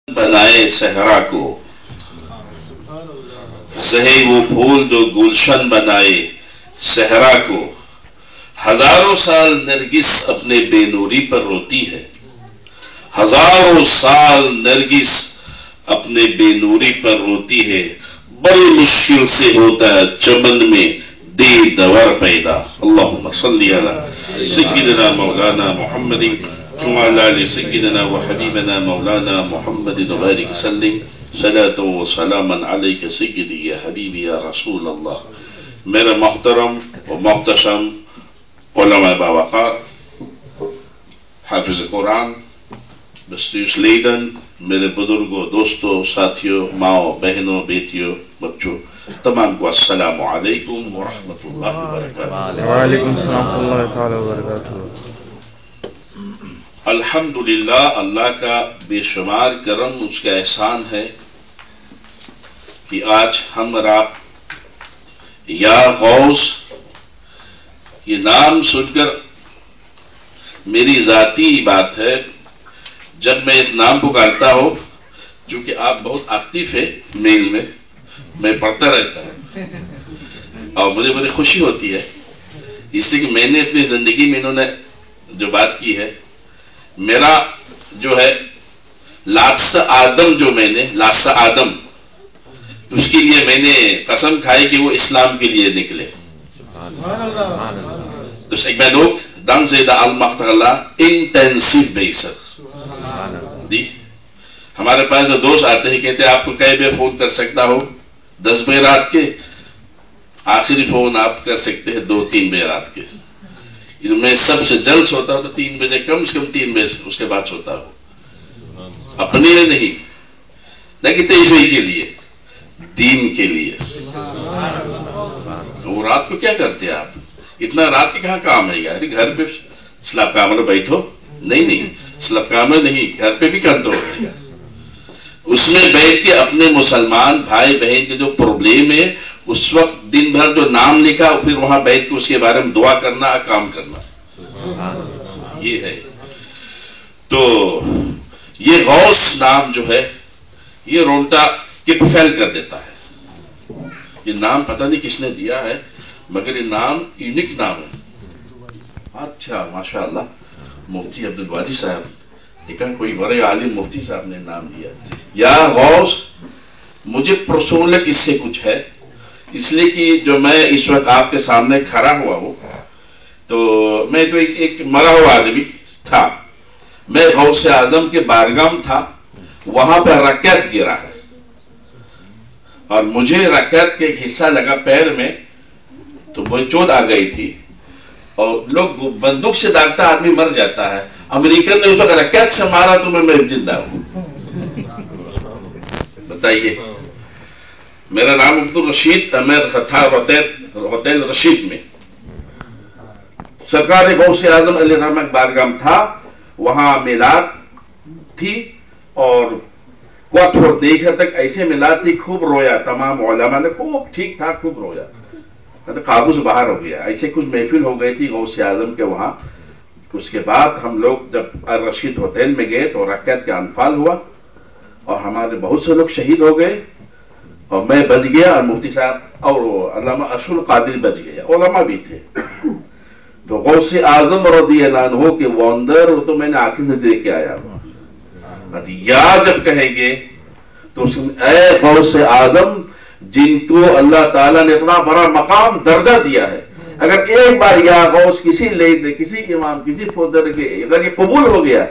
بنائے صحرا کو، زہے وہ پھول جو گلشن بنائے صحرا کو، ہزاروں سال نرگس اپنے بے نوری پر روتی ہے، ہزاروں سال نرگس اپنے بے نوری پر روتی ہے، بڑی مشکل سے ہوتا ہے چمن میں دیدور پیدا۔ اللہم صلی علی سیدنا مولانا محمد وعلی آل سیدنا وحبیبنا مولانا محمد وبارک وسلم صلاۃ و سلاما علیک سیدی یا حبیبی یا رسول اللہ۔ میرے محترم و محتشم علماء باوقار، حافظ قرآن، بستیش لیدن، میرے بزرگوں، دوستوں، ساتھیوں، ماؤں، بہنوں، بیٹیوں، بچوں، تمام کو السلام علیکم ورحمۃ اللہ وبرکاتہ۔ وعلیکم السلام ورحمۃ اللہ تعالی وبرکاتہ۔ الحمدللہ، اللہ کا بے شمار کرم، اس کا احسان ہے کہ آج ہم اور آپ یا غوث یہ نام سن کر میری ذاتی بات ہے، جب میں اس نام پکارتا ہوں، چونکہ آپ بہت ایکٹیو ہے میل میں پڑھتا رہتا ہوں اور مجھے بڑی خوشی ہوتی ہے، اس لیے کہ میں نے اپنی زندگی میں انہوں نے جو بات کی ہے، میرا جو ہے لاسٹ آدم، جو میں نے لاسٹ آدم، اس کے لیے میں نے قسم کھائی کہ وہ اسلام کے لیے نکلے۔ تو ایک میں لوگ دن زیدہ المختلہ انٹینسیو بیسر دی، ہمارے پاس جو دوست آتے ہیں کہتے ہیں آپ کو کئی بے فون کر سکتا ہو؟ 10 بجے رات کے، آخری فون آپ کر سکتے ہیں 2-3 بجے رات کے۔ میں سب سے جلد سوتا ہوں تو 3 بجے، کم سے کم 3 بجے اس کے بعد سوتا ہوں، اپنے لیے نہیں، نہ کہ تیزوئی کے لیے، دین کے لیے۔ وہ رات کو کیا کرتے ہیں آپ؟ اتنا رات کے کہاں کام ہے یار؟ گھر پہ سلاب کامرے بیٹھو، نہیں سلاب کامرے نہیں، گھر پہ بھی کنٹرول رہے گا، اس میں بیٹھ کے اپنے مسلمان بھائی بہن کے جو پرابلم ہے، اس وقت دن بھر جو نام لکھا، پھر وہاں بیٹھ کے اس کے بارے میں دعا کرنا، کام کرنا، یہ ہے۔ تو یہ غوث نام جو ہے، یہ رونٹا کے پھیل کر دیتا ہے۔ یہ نام پتہ نہیں کس نے دیا ہے، مگر یہ نام یونیک نام ہے۔ اچھا، ماشاءاللہ، مفتی عبدالوادی صاحب، دیکھا کوئی بڑے عالم مفتی صاحب نے نام دیا۔ یا غوث، مجھے پرسنل اس سے کچھ ہے، اس لیے کہ جو میں اس وقت آپ کے سامنے کھڑا ہوا ہوں، تو میں تو ایک مرا ہوا آدمی تھا، میں غوث اعظم کے بارگاہ تھا، وہاں پہ رکعت گرا ہے اور مجھے رکعت کے ایک حصہ لگا پیر میں، تو مجھے چوٹ آ گئی تھی، اور لوگ بندوق سے داغتا آدمی مر جاتا ہے، امریکن نے اس وقت رکعت سے مارا تو میں زندہ ہوں۔ بتائیے، میرا نام عبدالرشید، میں تھا ہوٹل رشید میں، سرکار غوث اعظم علیہ رحمت بارگاہ تھا، وہاں میلاد تھی، اور تھوڑا دیکھا تک ایسے میلاد تھی، خوب رویا، تمام علماء نے خوب ٹھیک ٹھاک خوب رویا، قابو سے باہر ہو گیا، ایسے کچھ محفل ہو گئی تھی غوث اعظم کے وہاں۔ اس کے بعد ہم لوگ جب الرشید ہوٹل میں گئے تو رکعت کا انفال ہوا، اور ہمارے بہت سے لوگ شہید ہو گئے، اور میں بچ گیا، اور مفتی صاحب اور علامہ اشرف القادری بچ گئے، علماء بھی تھے۔ تو غوث اعظم رضی اللہ عنہ کے وانڈر، وہ تو میں نے آنکھیں سے دیکھ کے آیا ہوں، یا جب کہیں گے تو اے غوث اعظم، جن کو اللہ تعالیٰ نے اتنا بڑا مقام درجہ دیا ہے، اگر ایک بار یا غوث کسی لیڈر، کسی امام، کسی فوجر کے اگر یہ قبول ہو گیا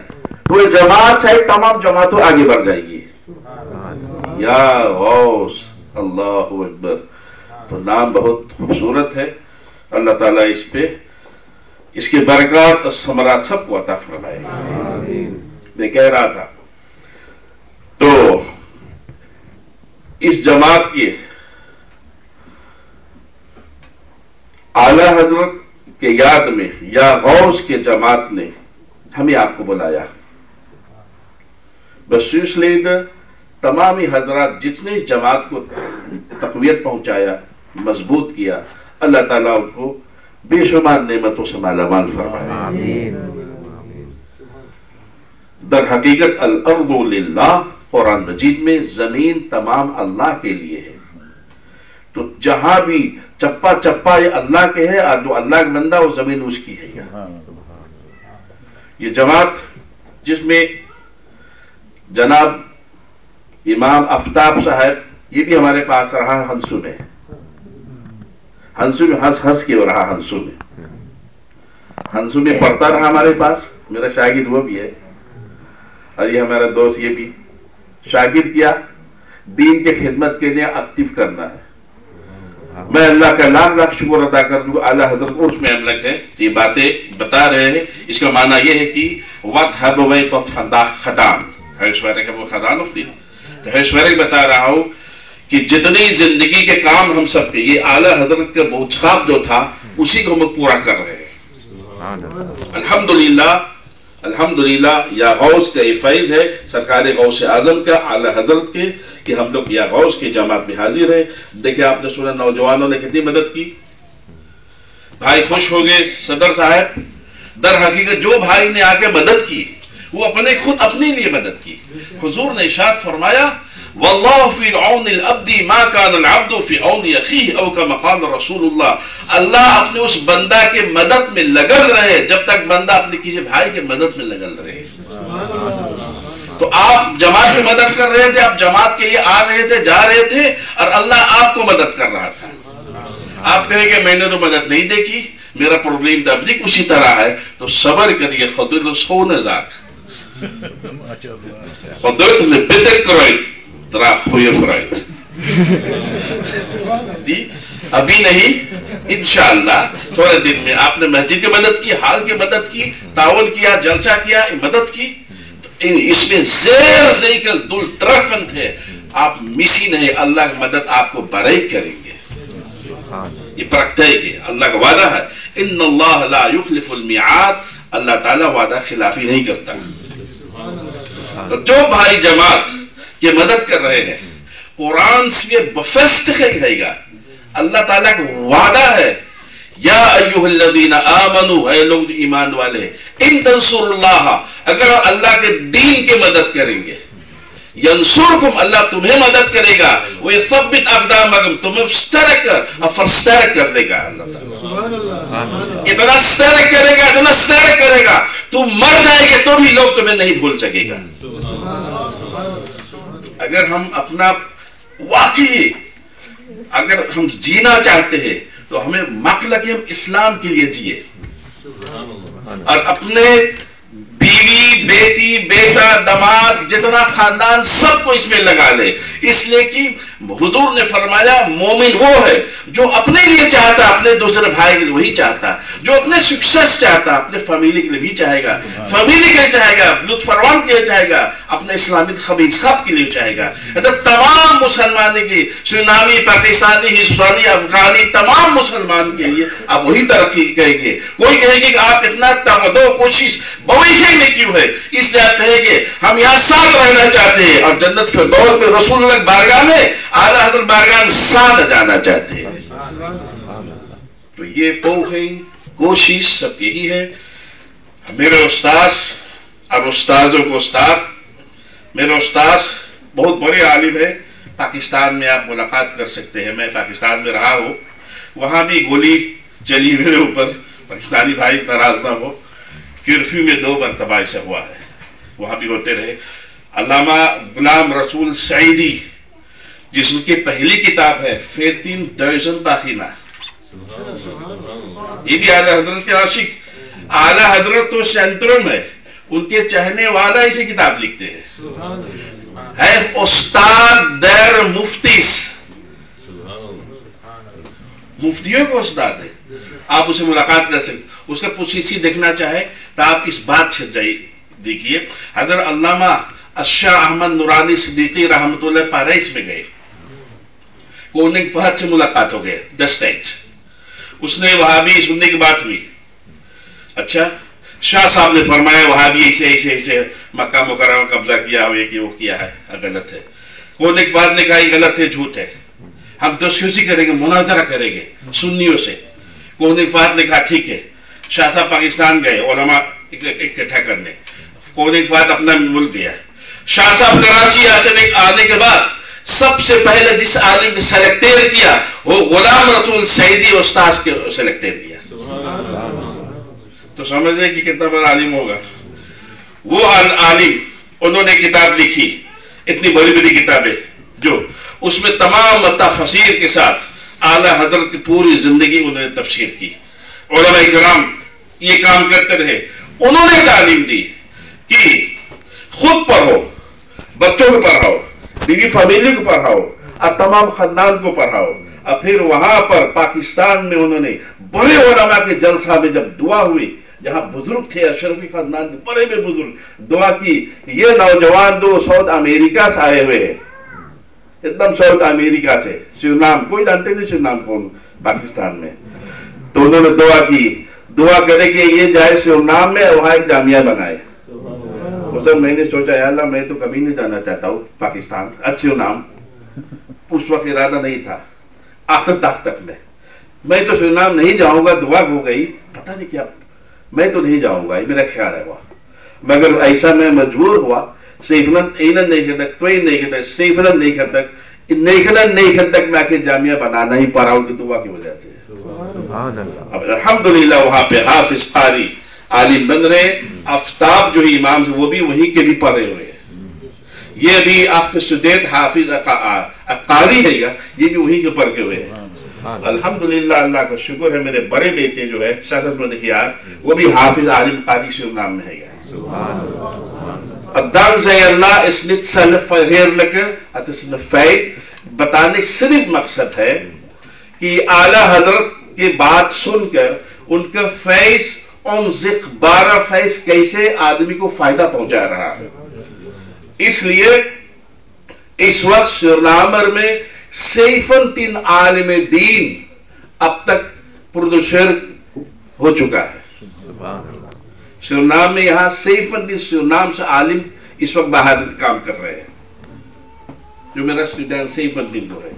تو یہ جماعت ہے، تمام جماعتوں آگے بڑھ جائے گی۔ یا غوث، اللہ اکبر۔ تو نام بہت خوبصورت ہے، اللہ تعالیٰ اس پہ اس کے برکات اور ثمرات سب کو عطا فرمائے۔ میں کہہ رہا تھا، تو اس جماعت کی اعلیٰ حضرت کے یاد میں یا غوث کے جماعت نے ہمیں آپ کو بلایا، بسیس لیڈر، تمامی حضرات جتنے اس جماعت کو تقویت پہنچایا، مضبوط کیا، اللہ تعالیٰ ان کو بے شمار نعمتوں سے مالا مال فرمائے۔ در حقیقت الارض للہ قرآن مجید میں زمین تمام اللہ کے لیے ہے، تو جہاں بھی چپا چپا یہ اللہ کے ہے، اور جو اللہ کا بندہ وہ زمین اس کی ہے۔ یہ جماعت جس میں جناب امام آفتاب صاحب، یہ بھی ہمارے پاس رہا ہنسو میں ہنس کے رہا، ہنسو میں پڑھتا رہا ہمارے پاس، میرا شاگرد وہ بھی ہے، اور یہ ہمارا دوست یہ بھی شاگرد کیا دین کے خدمت کے لیے ایکٹیو کرنا ہے۔ میں اللہ کا لاکھ لاکھ شکر ادا کر دوں، اعلیٰ حضرت کو اس میں املک ہے، یہ باتیں بتا رہے ہیں۔ اس کا معنی یہ ہے کہ وَذْهَبْ وَيْتَطْفَنْدَا خَدَان ہے وہ خدان افتی، تو ہے بتا رہا ہوں کہ جتنی زندگی کے کام ہم سب کے، یہ اعلیٰ حضرت کا بوجھاب جو تھا اسی کو ہم پورا کر رہے ہیں۔ الحمدللہ یا غوث کا یہ فیض ہے، سرکار غوث اعظم کا، اعلیٰ حضرت کے، کہ ہم لوگ یا غوث کی جماعت میں حاضر ہیں۔ دیکھیں آپ نے سنا نوجوانوں نے کتنی مدد کی، بھائی خوش ہو گئے صدر صاحب۔ در حقیقت جو بھائی نے آ کے مدد کی وہ خود اپنے لیے مدد کی۔ حضور نے ارشاد فرمایا واللہ فی عون العبد ما کان العبد فی عون اخیہ، او کما قال رسول اللہ، اللہ اپنے اس بندہ کے مدد میں لگل رہے جب تک بندہ اپنے کسی بھائی کے مدد میں لگل رہے۔ تو آپ جماعت میں مدد کر رہے تھے، آپ جماعت کے لیے آ رہے تھے، جا رہے تھے، اور اللہ آپ کو مدد کر رہا تھا۔ آپ کہیں کہ میں نے تو مدد نہیں دیکھی، میرا پروبلم تو اب بھی اسی طرح ہے، تو صبر کریے، خدل سونے ذات خدل بتر کروئٹ ترا خوی فرائٹ، ابھی نہیں، انشاءاللہ تھوڑے دن میں۔ آپ نے مسجد کی مدد کی، حال کی مدد کی، تعاون کیا، جلسہ کیا، مدد کی، اس میں زیر ذکر دل طرفن تھے، آپ مسی نہیں، اللہ کی مدد آپ کو برائک کریں گے۔ یہ پرکھتا ہے کہ اللہ کا وعدہ ہے، ان اللہ لا یخلف المیعاد، اللہ تعالیٰ وعدہ خلافی نہیں کرتا۔ تو جو بھائی جماعت کی مدد کر رہے ہیں، قرآن سے بفست کہے گا، اللہ تعالیٰ کا وعدہ ہے، یا ایوہ الذین آمنوا، اے لوگ جو ایمان والے ہیں، ان تنصر اللہ، اگر اللہ کے دین کی مدد کریں گے، ینصرکم، اللہ تمہیں مدد کرے گا، ویثبت اقدامکم، تمہیں فرسترک کر دے گا۔ اللہ تعالیٰ اتنا سترک کرے گا، تم مر جائے گے تو بھی لوگ تمہیں نہیں بھول سکے گا۔ اگر ہم اپنا واقعی اگر ہم جینا چاہتے ہیں تو ہمیں مقلق ہم اسلام کے لیے جیے، اور اپنے بیوی، بیٹی، بیٹا، دماد، جتنا خاندان سب کو اس میں لگا لے، اس لیے کہ حضور نے فرمایا مومن وہ ہے جو اپنے لیے چاہتا، اپنے دوسرے بھائی کے لیے وہی چاہتا، جو اپنے سکسیس چاہتا اپنے فیملی کے لیے بھی چاہے گا، فیملی کے لیے چاہے گا، لطف فروان کے لیے چاہے گا، اپنے اسلامی خبیث خب کے لیے چاہے گا۔ تمام مسلمان کی، سرینامی، پاکستانی، ہندوستانی، افغانی، تمام مسلمان کے لیے آپ وہی ترقی کہیں گے۔ کوئی کہے گے کہ آپ اتنا تغدو کوشش بویشے میں کیوں ہے، اس لیے آپ کہیں گے ہم یہاں ساتھ رہنا چاہتے ہیں، اور جنت فردوس میں رسول اللہ بارگاہ میں، اعلیٰ حضرت بارگاہ میں ساتھ جانا چاہتے ہیں۔ تو یہ کوشش سب یہی ہے۔ میرے استاذ اور استاذوں کو استاد، میرے استاذ بہت بڑے عالم ہے، پاکستان میں آپ ملاقات کر سکتے ہیں، میں پاکستان میں رہا ہوں، وہاں بھی گولی چلی میرے اوپر، پاکستانی بھائی ناراض نہ ہو، کرفیو میں 2 مرتبہ ایسا ہوا ہے، وہاں بھی ہوتے رہے۔ علامہ غلام رسول سعیدی، جس کی پہلی کتاب ہے 14,000 باخینہ، یہ بھی اعلیٰ حضرت کے عاشق، اعلیٰ حضرت تو سینٹرل میں ان کے چاہنے والا اسی کتاب لکھتے ہیں، ہے استاد در مفتیس، مفتیوں کو استاد ہے، آپ اسے ملاقات کر سکتے، اس کا پوسیسی دیکھنا چاہے تو آپ اس بات سے دیکھیے۔ حضرت علامہ اشاہ احمد نورانی صدیقی رحمت اللہ پیرس میں گئے، کوننگ فہد سے ملاقات ہو گئے، دسٹائٹ، اس نے وہابی سننے کی بات ہوئی، اچھا شاہ صاحب نے فرمایا وہابی ایسے مکہ مکرمہ قبضہ کیا ہو، یہ وہ کیا ہے، غلط ہے۔ کوننگ فہد نے کہا یہ غلط ہے، جھوٹ ہے، ہم دسکسی کریں گے، مناظرہ کریں گے سنیوں سے۔ کوننگ فہد نے کہا ٹھیک ہے۔ شاہ صاحب پاکستان گئے علماء اکٹھا کرنے، کوننگ فہد اپنا ملک گیا، शाह साहब कराची आने के बाद सबसे पहले जिस आलिम ने सेलेक्टेड किया वो गुलाम रसूल सईदी उस्ताद के सेलेक्टेड किया। तो समझे कि कितना बड़ा आलिम होगा वो आलिम। उन्होंने किताब लिखी, इतनी बड़ी बड़ी किताबें, जो उसमें तमाम तफसीर के साथ आला हजरत की पूरी जिंदगी उन्होंने तफसीर की। उलमा इकराम ये काम करते रहे। उन्होंने तालीम दी कि खुद पढ़ो, बच्चों को पढ़ाओ, बीवी फैमिली को पढ़ाओ और तमाम खानदान को पढ़ाओ। और फिर वहां पर पाकिस्तान में उन्होंने बड़े उलमा के जलसा में जब दुआ हुई, जहां बुजुर्ग थे अशरफी खानदान के बड़े में बुजुर्ग, दुआ की ये नौजवान दो साउथ अमेरिका से आए हुए हैं, एकदम साउथ अमेरिका से, सुरनाम, कोई जानते नहीं सुरनाम कौन पाकिस्तान में। तो उन्होंने दुआ की, दुआ करे कि ये जाए सुरनाम में, वहां एक जामिया बनाए। उस समय मैंने सोचा यार अल्लाह मैं तो कभी नहीं जाना चाहता हूँ पाकिस्तान, अच्छे नाम, उस वक्त इरादा नहीं था। आखिर तक में मैं तो सुरनाम नहीं जाऊंगा, दुआ हो गई, पता नहीं क्या, मैं तो नहीं जाऊंगा, ये मेरा ख्याल है वह। मगर ऐसा मैं मजबूर हुआ, मैं आके जामिया बनाना ही पा रहा हूँ दुआ की वजह से। अब अल्हम्दुलिल्लाह वहां पे हाफिज कारी आलिम बन रहे। आफ्ताब जो इमाम वो भी वहीं के भी पढ़े हुए हैं। ये भी आपके स्टूडेंट हाफिज कारी है, ये भी वहीं के पढ़ के हुए हैं। अल्हम्दुलिल्लाह, अल्लाह का शुक्र है, मेरे बड़े बेटे जो है शासद मदहियार, वो भी हाफिज आलिम कारी सुरनाम में है। बताने सिर्फ मकसद है कि आला हजरत की बात सुनकर उनका फैज और 12 फैज कैसे आदमी को फायदा पहुंचा रहा है। इसलिए इस वक्त सुरनामर में सैफन 3 आलिम दीन अब तक प्रोड्यूसर हो चुका है। सुरनाम में यहाँ सैफन सुरनाम से आलिम इस वक्त बाहर काम कर रहे हैं, जो मेरा स्टूडेंट सैफन दिन जो है।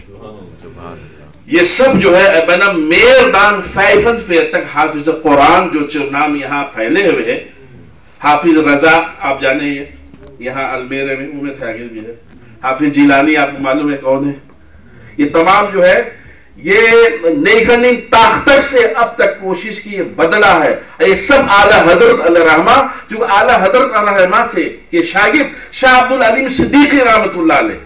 ये सब जो है बना मेरदान फैफन फेर तक हाफिज कुरान जो सुरनाम यहाँ फैले हुए है। हाफिज रजा आप जाने यहाँ अलमेरे में उमेर खागिर भी है। हाफिज जिलानी आपको मालूम है कौन है। ये तमाम जो है ये नेखनी ताख्तक से अब तक कोशिश की, बदला है। ये सब आला हजरत अलरहमा, जो आला हजरत अलरहमा से के शागिर्द शाह अब्दुल अलीम सिद्दीकी रहमतुल्लाह अलैह,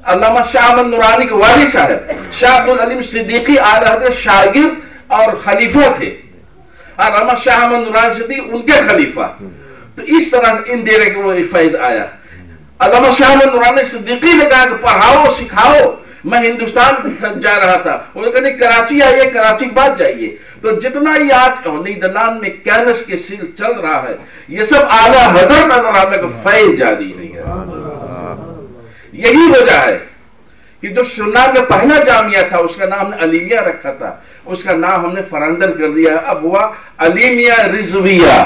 अल्लामा शाह अहमद नूरानी के वालिद साहब शाह अब्दुल अलीम सिद्दीकी आला हजरत शागिर्द और खलीफा थे, और अल्लामा शाह अहमद नूरानी सिद्दीकी उनके खलीफा। तो इस तरह इन देर के वो फैज आया। अल्लामा शाह अहमद नूरानी सिद्दीकी ने कहा कि पढ़ाओ सिखाओ। मैं हिंदुस्तान जा रहा था, वो कहते कराची आइए, कराची के बाद जाइए। तो जितना ये आज नीदरलैंड में कैनस के सील चल रहा है, ये सब आला हजरत का फैज जारी है। यही वजह है कि जो सुरनाम में पहला जामिया था उसका नाम हमने अलीमिया रखा था, उसका नाम हमने फरंदर कर दिया, अब हुआ अलीमिया रिजविया।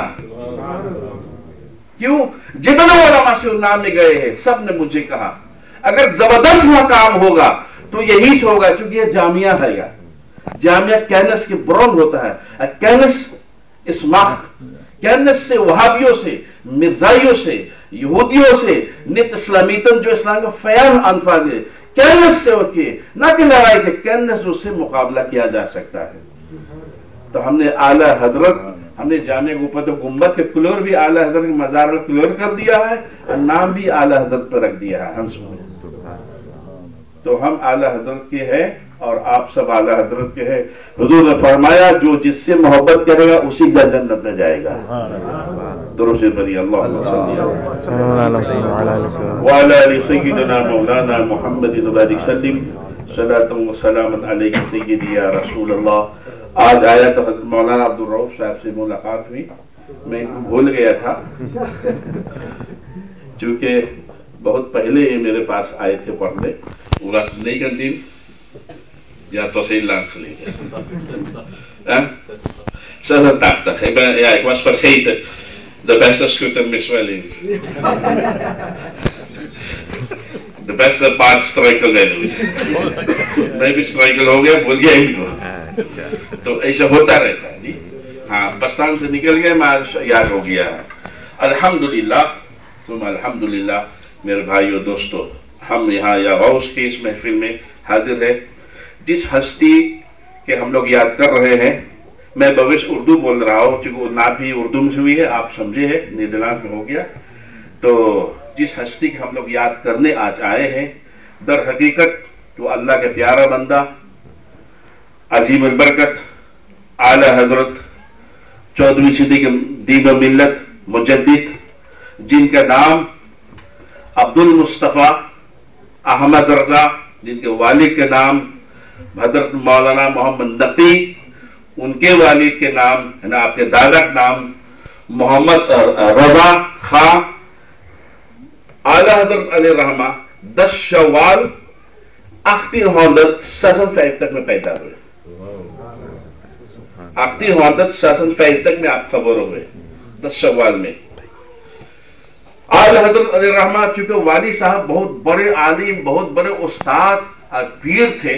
क्यों? जितने उलमा सुरनाम में गए हैं सब ने मुझे कहा अगर जबरदस्त वहां काम होगा तो यही से होगा, क्योंकि ये जामिया है। जामिया कैनस के ब्रॉन होता है। कैनस कैनस से वहाबियों से, मिर्जाइयों से, यहूदियों से, नित इस्लामीतन जो इस्लाम का फयान अनफाज है, कैनस से होती है, ना कि लड़ाई से, कैनस उससे मुकाबला किया जा सकता है। तो हमने आला हजरत, हमने जामिया के ऊपर तो गुंबद के क्लोर भी आला हजरत के मजार में क्लोर कर दिया है और नाम भी आला हजरत पर रख दिया है। हम तो हम आला हजरत के हैं और आप सब आला हजरत के हैं। हुजूर ने फरमाया जो जिससे मोहब्बत करेगा उसी का जन्नत में जाएगा। दुरूद पढ़िए, अल्लाहुम्मा सल्ली अला सय्यिदिना मौलाना मुहम्मदिन व बारिक सल्लिम सलातन व सलामन अलैका सय्यिदी या रसूल अल्लाह। आज आया तो हज़रत मौलाना अब्दुल रऊफ साहब से मुलाकात हुई, मैं इनको भूल गया था क्योंकि बहुत पहले ये मेरे पास आए थे पढ़ने। Urat negentien, ja, het was heel lang geleden. 86. Ik was vergeten. De beste schutter mis wel eens. De beste paard struikel है मैं भी स्ट्राइकल हो गया, भूल गया इनको। तो ऐसा होता रहता है जी। हाँ, पाकिस्तान से निकल गए, मैं याद हो गया। अल्हम्दुलिल्लाह अल्हम्दुलिल्लाह मेरे भाइयों दोस्तों, हम यहाँ या गौस की इस महफिल में हाजिर है। जिस हस्ती के हम लोग याद कर रहे हैं, मैं भविष्य उर्दू बोल रहा हूँ क्योंकि वो ना भी उर्दू में हुई है, आप समझे है, नीदरलैंड में हो गया। तो जिस हस्ती के हम लोग याद करने आज आए हैं, दर हकीकत तो अल्लाह के प्यारा बंदा, अजीम बरकत, आला हजरत 14वीं सदी के दीन व मिल्लत मुजद्दिद, जिनका नाम अब्दुल मुस्तफ़ा अहमद रजा, जिनके वालिद के नाम हजरत मौलाना मोहम्मद नकी, उनके वालिद के नाम है ना, आपके दादा का नाम मोहम्मद रजा खां, आला हजरत अलैहि रहमा 10 शव्वाल 1856 तक में पैदा हुए। 1856 तक में आप खबर हुए, 10 शव्वाल में। आला हजरत अलैहि रहमा चूंकि वाली साहब बहुत बड़े आलिम, बहुत बड़े उस्ताद और पीर थे,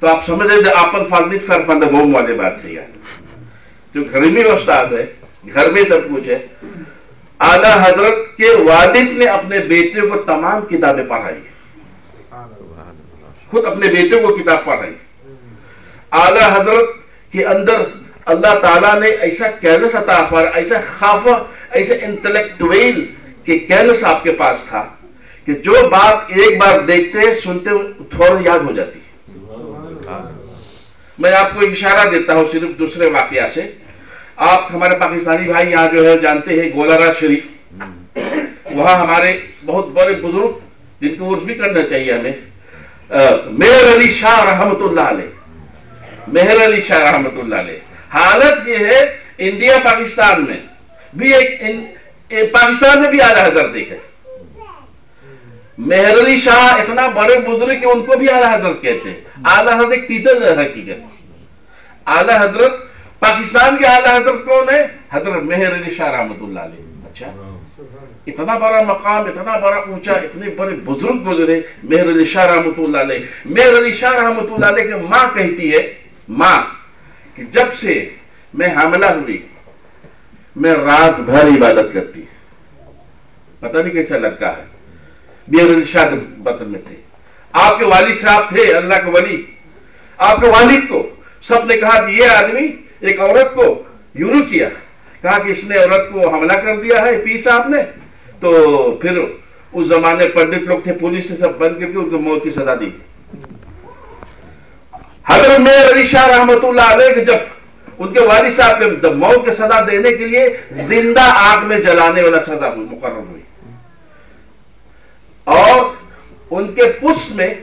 तो आप समझ रहे आपन फालनी फरफंद गोम वाले बात है यार, जो घर में उस्ताद है, घर में सब कुछ है। आला हजरत के वालिद ने अपने बेटे को तमाम किताबें पढ़ाई, खुद अपने बेटे को किताब पढ़ाई। आला हजरत के अंदर अल्लाह ताला ने ऐसा कैलस अता फरमाया, ऐसा खाफा, ऐसा इंटेलेक्चुअल के कैलस आपके पास था कि जो बात एक बार देखते सुनते थोड़ा याद हो जाती। मैं आपको एक इशारा देता हूं सिर्फ दूसरे वाकया से। आप हमारे पाकिस्तानी भाई यहाँ जो है जानते हैं गोलारा शरीफ, वहां हमारे बहुत बड़े बुजुर्ग, जिनको उर्स भी करना चाहिए हमें, मेहर अली शाह रहमतुल्लाह अलैह, मेहर अली शाह रहमतुल्लाह अलैह। हालत ये है इंडिया पाकिस्तान में भी पाकिस्तान में भी आला हजरत देखे। मेहर अली शाह इतना बड़े बुजुर्ग कि उनको भी आला हजरत कहते हैं। आला हजरत एक तीतर हकीकत। आला हजरत पाकिस्तान के आला हजरत कौन है? हजरत मेहर अली शाह रहमतुल्लाह अलैह। अच्छा, इतना बड़ा मकाम, इतना बड़ा ऊंचा, इतने बड़े बुजुर्ग गुजरे मेहर अली शाह रहमतुल्लाह अलैह। मेहर अली शाह रहमतुल्लाह अलैह की मां कहती है, मां कि जब से मैं हामिला हुई मैं रात भर इबादत करती। पता नहीं कैसा लड़का है। मेहर अली शाह बतन में थे, आपके वालिद साहब थे अल्लाह के वली। आपके वालिद को सबने कहा कि ये आदमी एक औरत को यूरू किया, कहा कि इसने औरत को हमला कर दिया है पीर साहब ने। तो फिर उस जमाने पंडित लोग थे, पुलिस ने सब बंद करके उनको मौत की सजा दी। हजरत मेहर अली शाह रहमतुल्लाह अलैह जब उनके वालिद साहब के मौत की सजा देने के लिए जिंदा आग में जलाने वाला सजा मुकर्रर हुई, और उनके पुष्प में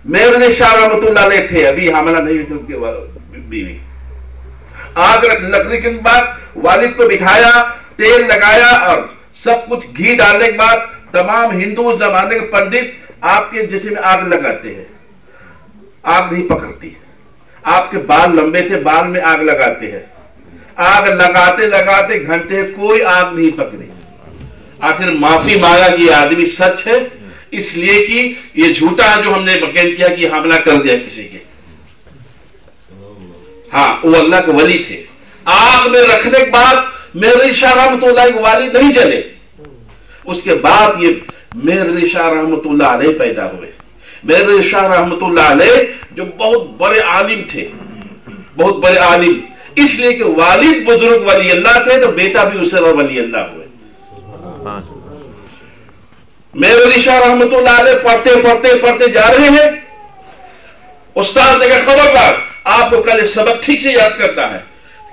मेहर अली शाह रहमतुल्लाह अलैह थे, अभी हमला नहीं हुई थी उनके बीवी। आग लकड़ी के बाद वालिद को बिठाया, तेल लगाया और सब कुछ घी डालने के बाद तमाम हिंदू जमाने के पंडित आपके जिस्म में आग लगाते हैं, आग नहीं पकड़ती। आपके बाल लंबे थे, बाल में आग लगाते हैं, आग लगाते लगाते घंटे कोई आग नहीं पकड़ी। आखिर माफी मांगा कि आदमी सच है, इसलिए कि ये झूठा जो हमने बयान किया कि हमला कर दिया किसी के। हाँ, वो अल्लाह के वली थे। आग में रखने के बाद मेहर अली शाह रहमतुल्लाह के वालिद नहीं जले। उसके बाद ये मेहर अली शाह रहमतुल्लाह अलैह पैदा हुए। मेहर अली शाह रहमतुल्लाह अलैह जो बहुत बड़े आलिम थे, बहुत बड़े आलिम, इसलिए कि वालिद बुजुर्ग वली अल्लाह थे तो बेटा भी उससे वली अल्लाह हुए। मेहर अली शाह रहमतुल्लाह अलैह पढ़ते पढ़ते पढ़ते जा रहे हैं। उस्ताद ने कहा खबरदार, आपको कल सबक ठीक से याद करता है।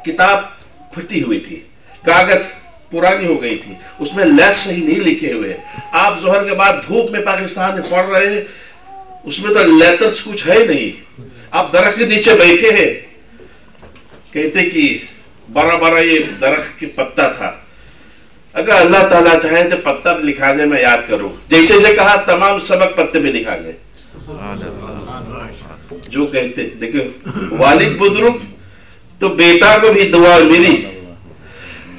किताब फटी हुई थी, कागज पुरानी हो गई थी, उसमें लेस सही नहीं लिखे हुए। आप जोहर के बाद धूप में पाकिस्तान में पढ़ रहे हैं, उसमें तो लेटर्स कुछ है नहीं। आप दरख्त के नीचे बैठे हैं, कहते कि बड़ा बड़ा ये दरख्त की पत्ता था, अगर अल्लाह ताला चाहे तो पत्ता भी लिखा दे, मैं याद करूं। जैसे से कहा तमाम सबक पत्ते में लिखा गए। जो कहते देखो वालिद बुजुर्ग तो बेटा को भी दुआ मिली।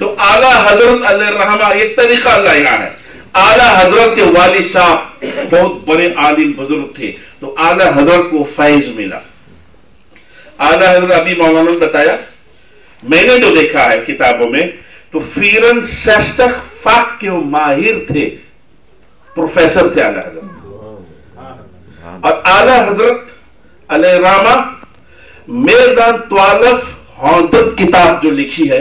तो आला हजरत अलैहि रहमा एक तरीका अल्लाह यहाँ है। आला हजरत के वालिद साहब बहुत बड़े आलिम बुजुर्ग थे, तो आला हजरत को फैज मिला। आला हजरत अभी मौलाना ने बताया, मैंने जो देखा है किताबों में, तो 64 फाक के वो माहिर थे, प्रोफेसर थे आला हजरत। और आला हजरत अलैहिर्रहमा मेरदान त्वालफ हौदत किताब जो लिखी है,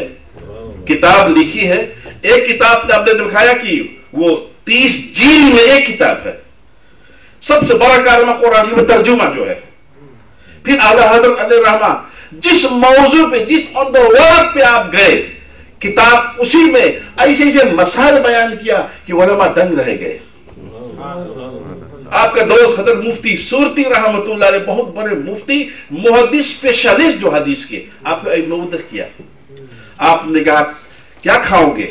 किताब लिखी है, एक किताब ने आपने दिखाया कि वो 30 जील में एक किताब है, सबसे बड़ा कालमा कुरान में तर्जुमा जो है। फिर आला हजरत अलैहिर्रहमा जिस मौजू पे, जिस ऑन द वर्ड पे आप गए, किताब उसी में ऐसे ऐसे मसाइल बयान किया कि उलमा दंग रह गए। आपका दोस्त हजरत मुफ्ती सूरती रहमतुल्लाह अलैह, बहुत बड़े मुफ्ती, मुहद्दिस स्पेशलिस्ट जो हदीस के, आपको एक नबूदत किया। आपने कहा क्या खाओगे?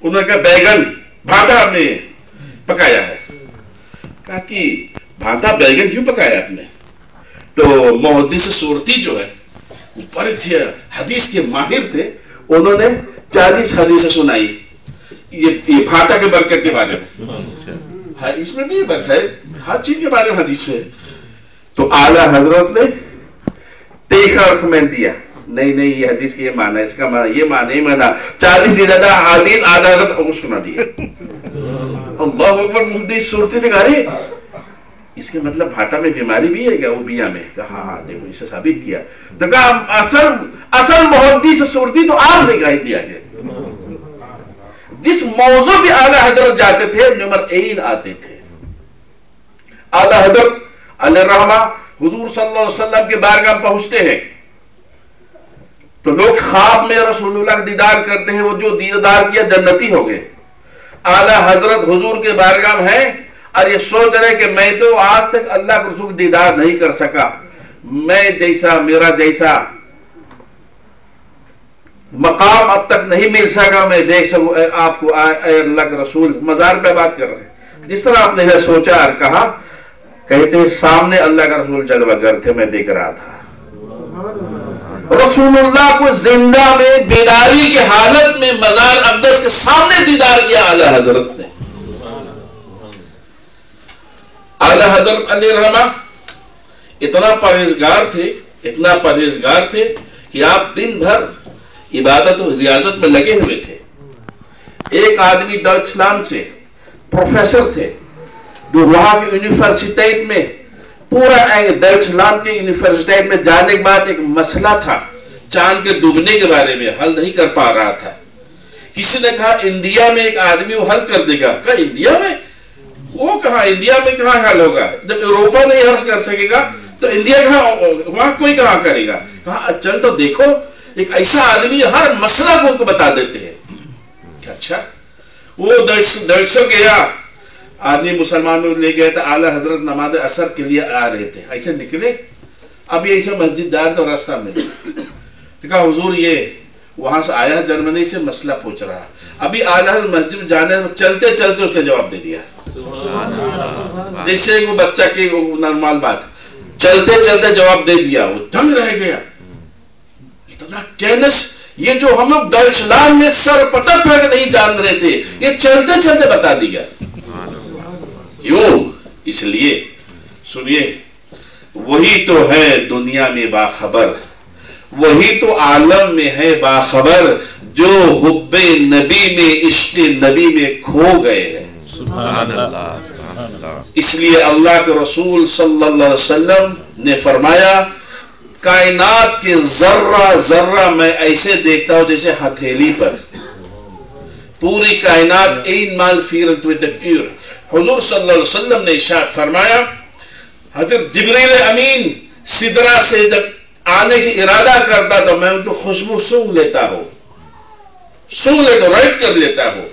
उन्होंने कहा बैगन भाटा में पकाया है। कहा कि भाटा बैगन क्यों पकाया आपने? तो मुहद्दिस सूरती जो है ऊपर थे, हदीस के माहिर थे, उन्होंने 40 हदीसें सुनाई ये भाटा के बरकत के बारे में। हाँ, इसमें भी बरकत है, हर चीज के बारे में हदीस है। तो आला हजरत ने देखा और कमेंट दिया, नहीं नहीं ये हदीस की ये माना, इसका माना ये माना, ये माना, 40 से ज्यादा हदीस आला हजरत को सुना दिया। अल्लाह अकबर। मुफ्ती सूरती ने कहा इसके मतलब भाटा में बीमारी भी है क्या? वो बिया में। कहा हाँ देखो इसे साबित किया। तो कहा असल मुहद्दिस सूरती तो आपने कह दिया गया। जिस मौजू पे आला हजरत जाते थे नंबर 1 आते थे। आला हजरत अलैहिर्रहमा हुजूर सल्लल्लाहु अलैहि वसल्लम के बारगाह पहुंचते हैं तो लोग ख्वाब में रसूलुल्लाह का दीदार करते हैं, वो जो दीदार किया जन्नती हो गए। आला हजरत हुजूर के बारगाह में है और ये सोच रहे कि मैं तो आज तक अल्लाह के रसूल दीदार नहीं कर सका, मैं जैसा, मेरा जैसा मकाम अब तक नहीं मिल सका, मैं देख सकूं आपको अल्लाह के रसूल। मजार पे बात कर रहे हैं। जिस तरह आपने सोचा और कहा, कहते हैं सामने अल्लाह का रसूल जलवागर थे, मैं देख रहा था रसूलुल्लाह को जिंदा में बेदारी की हालत में मजार अक़दस के सामने दीदार किया आला हजरत ने। आला हजरत अलैहिर्रहमा इतना परहेजगार थे कि आप दिन भर इबादत और रियाजत में लगे हुए थे। एक आदमी डॉइचलैंड से प्रोफेसर थे जो वहां की यूनिवर्सिटी में, पूरा डॉइचलैंड के यूनिवर्सिटी में जाने के बाद एक मसला था चांद के डूबने के बारे में, हल नहीं कर पा रहा था। किसी ने कहा इंडिया में एक आदमी वो हल कर देगा। कहा इंडिया में? वो कहा इंडिया में कहां हल होगा? जब यूरोपा नहीं हल कर सकेगा तो इंडिया कहां, वहां कोई कहां करेगा? कहा चल तो देखो, एक ऐसा आदमी हर मसला को उनको बता देते हैं। अच्छा, वो दर्शन गया, आदमी मुसलमानों ले गए थे। आला हजरत नमाज असर के लिए आ रहे थे, ऐसे निकले, अब ये ऐसा मस्जिद जा रहे थे, रास्ता में तो कहा हुजूर ये वहां से आया जर्मनी से, मसला पूछ रहा। अभी आला मस्जिद जाने चलते चलते उसका जवाब दे दिया, जैसे वो बच्चा की नॉर्मल बात, चलते चलते जवाब दे दिया। वो दंग रह गया, इतना कैनस, ये जो हम लोग डॉइचलैंड में सर पता पड़ नहीं जान रहे थे, ये चलते चलते बता दिया। क्यों? इसलिए सुनिए, वही तो है दुनिया में बाखबर, वही तो आलम में है बाखबर, जो हुब्बे नबी में, इश्क़े नबी में खो गए हैं। इसलिए अल्लाह के रसूल सल्लल्लाहु अलैहि वसल्लम ने फरमाया, कायनात के जर्रा जर्रा मैं ऐसे देखता हूं जैसे हथेली पर, पूरी कायनात इन माल फीरत विद द प्योर। हुजूर सल्लल्लाहु अलैहि वसल्लम ने इरशाद फरमाया, हजरत जिब्रील अमीन सिदरा से जब आने की इरादा करता तो मैं उनको खुशबू सूंघ लेता हूं, राइट कर लेता हूं।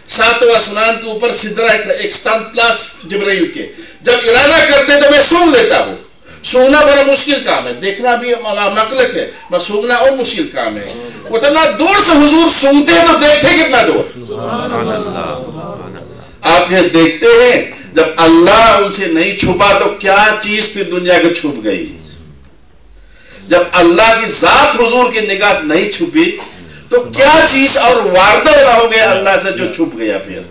सातवां आसमान के ऊपर सिदरा एक स्थान प्लस जिब्रील के, जब इरादा करते तो मैं सूंघ लेता हूं। सूंघना बड़ा मुश्किल काम है, देखना भी मकलक है, मैं सूंघना और मुश्किल काम है। उतना दूर से हुजूर सूंघते तो देखते कितना दूर। आप ये देखते हैं जब अल्लाह उनसे नहीं छुपा तो क्या चीज फिर दुनिया को छुप गई। जब अल्लाह की जात हुजूर की निगाह नहीं छुपी तो क्या चीज और वारदा हो गया अल्लाह से जो छुप गया। फिर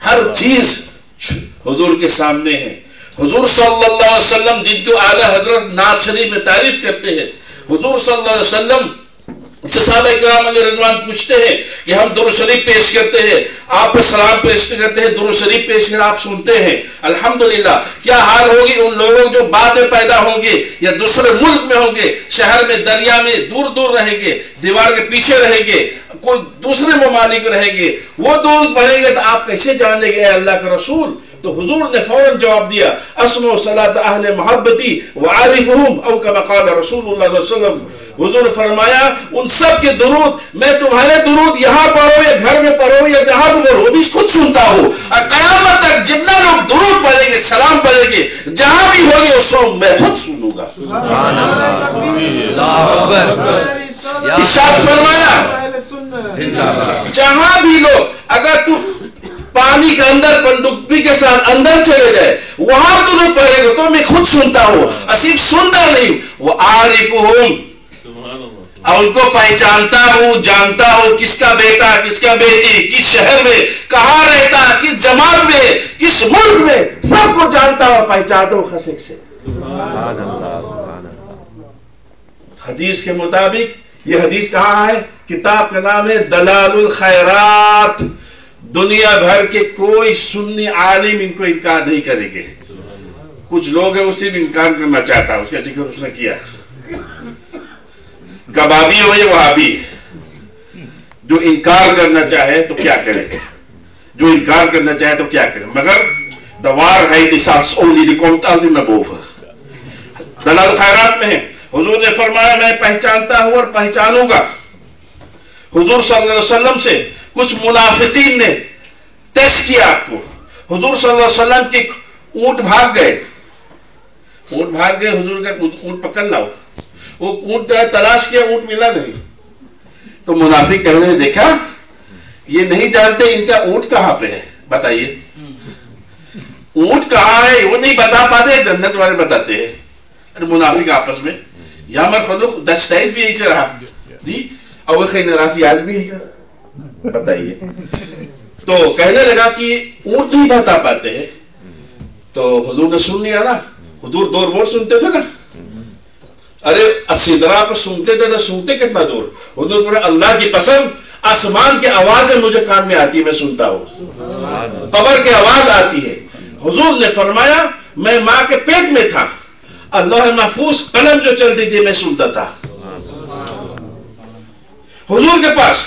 हर चीज हुजूर के सामने है। हुजूर सल्लल्लाहु अलैहि वसल्लम जिनको आला हजरत नात शरीफ में तारीफ करते हैं, हुजूर सल्लल्लाहु अलैहि वसल्लम صحابہ کرام علیہ رضوان پوچھتے ہیں کہ ہم درود شریف پیش کرتے ہیں، آپ پہ سلام پیش کرتے ہیں، درود شریف پیش کر آپ سنتے ہیں، الحمدللہ کیا حال ہوگی ان لوگوں جو بعد میں پیدا ہوں گے یا دوسرے ملک میں ہوں گے، شہر میں، دریا میں، دور دور رہیں گے، دیوار کے پیچھے رہیں گے، کوئی دوسرے ممالک رہیں گے، وہ درود پڑھیں گے تو آپ کیسے جانیں گے اے اللہ کا رسول؟ تو حضور نے فوراً جواب دیا، اسمع صلاۃ اہل محبتی وعارفہم، او کما قال رسول اللہ صلی اللہ علیہ وسلم۔ حضور نے فرمایا ان سب کے درود، میں تمہارے درود یہاں پڑھو یا گھر میں پڑھو یا جہاں بھی پڑھو، وہ بھی خود سنتا ہوں، اور قیامت تک جتنا لوگ درود پڑھیں گے، سلام پڑھیں گے، جہاں بھی ہوگے اس کو میں خود سنوں گا۔ ارشاد فرمایا جہاں بھی لوگ، اگر تو پانی کے اندر پنڈبی کے ساتھ اندر چلے جائے وہاں تو نہیں پڑھے گا تو میں خود سنتا ہوں، صرف سنتا نہیں، وہ عارفہم، اور ان کو پہچانتا ہوں، جانتا ہوں کس کا بیٹا، کس کا بیٹی، کس شہر میں کہاں رہتا، کس جماعت میں، کس ملک میں، سب کو جانتا ہوں، پہچانتا ہوں خسک سے۔ حدیث کے مطابق یہ حدیث کہاں ہے؟ کتاب کا نام ہے دلال الخیرات۔ دنیا بھر کے کوئی سنی عالم ان کو انکار نہیں کریں گے، کچھ لوگ ہیں اسی میں انکار کرنا چاہتا ہے، اس کا ذکر اس نے کیا، کبابی ہو یا وہابی، جو انکار کرنا چاہے تو کیا کرے، جو انکار کرنا چاہے تو کیا کرے، مگر دوار ہے نساس اولی لکومت آلدی نبوف۔ دلال خیرات میں ہے، حضور نے فرمایا میں پہچانتا ہوں اور پہچانوں گا۔ حضور صلی اللہ علیہ وسلم سے کچھ منافقین نے ٹیسٹ کیا آپ کو، حضور صلی اللہ علیہ وسلم کے اونٹ بھاگ گئے، حضور کا اونٹ پکڑ لاؤ، وہ اونٹ تلاش کیا، اونٹ ملا نہیں، تو منافق کہنے نے دیکھا یہ نہیں جانتے ان کا اونٹ کہاں پہ ہے، بتائیے اونٹ کہاں ہے وہ نہیں بتا پاتے، جنت والے بتاتے ہیں۔ ارے منافق آپس میں یا مر خلوق دستائز بھی یہی سے رہا جی، اور وہ خیر نراسی آج بھی ہے، بتائیے۔ تو کہنے لگا کہ اونٹ نہیں بتا پاتے ہیں، تو حضور نے سن لیا نا، حضور دور بور سنتے تھے نا، ارے سدرا پر سنتے تھے تو سنتے کتنا دور، حضور بولے اللہ کی قسم آسمان کی آوازیں مجھے کان میں آتی ہے، میں سنتا ہوں، قبر کی آواز آتی ہے۔ حضور نے فرمایا میں ماں کے پیٹ میں تھا، اللہ محفوظ قلم جو چلتی تھی میں سنتا تھا۔ حضور کے پاس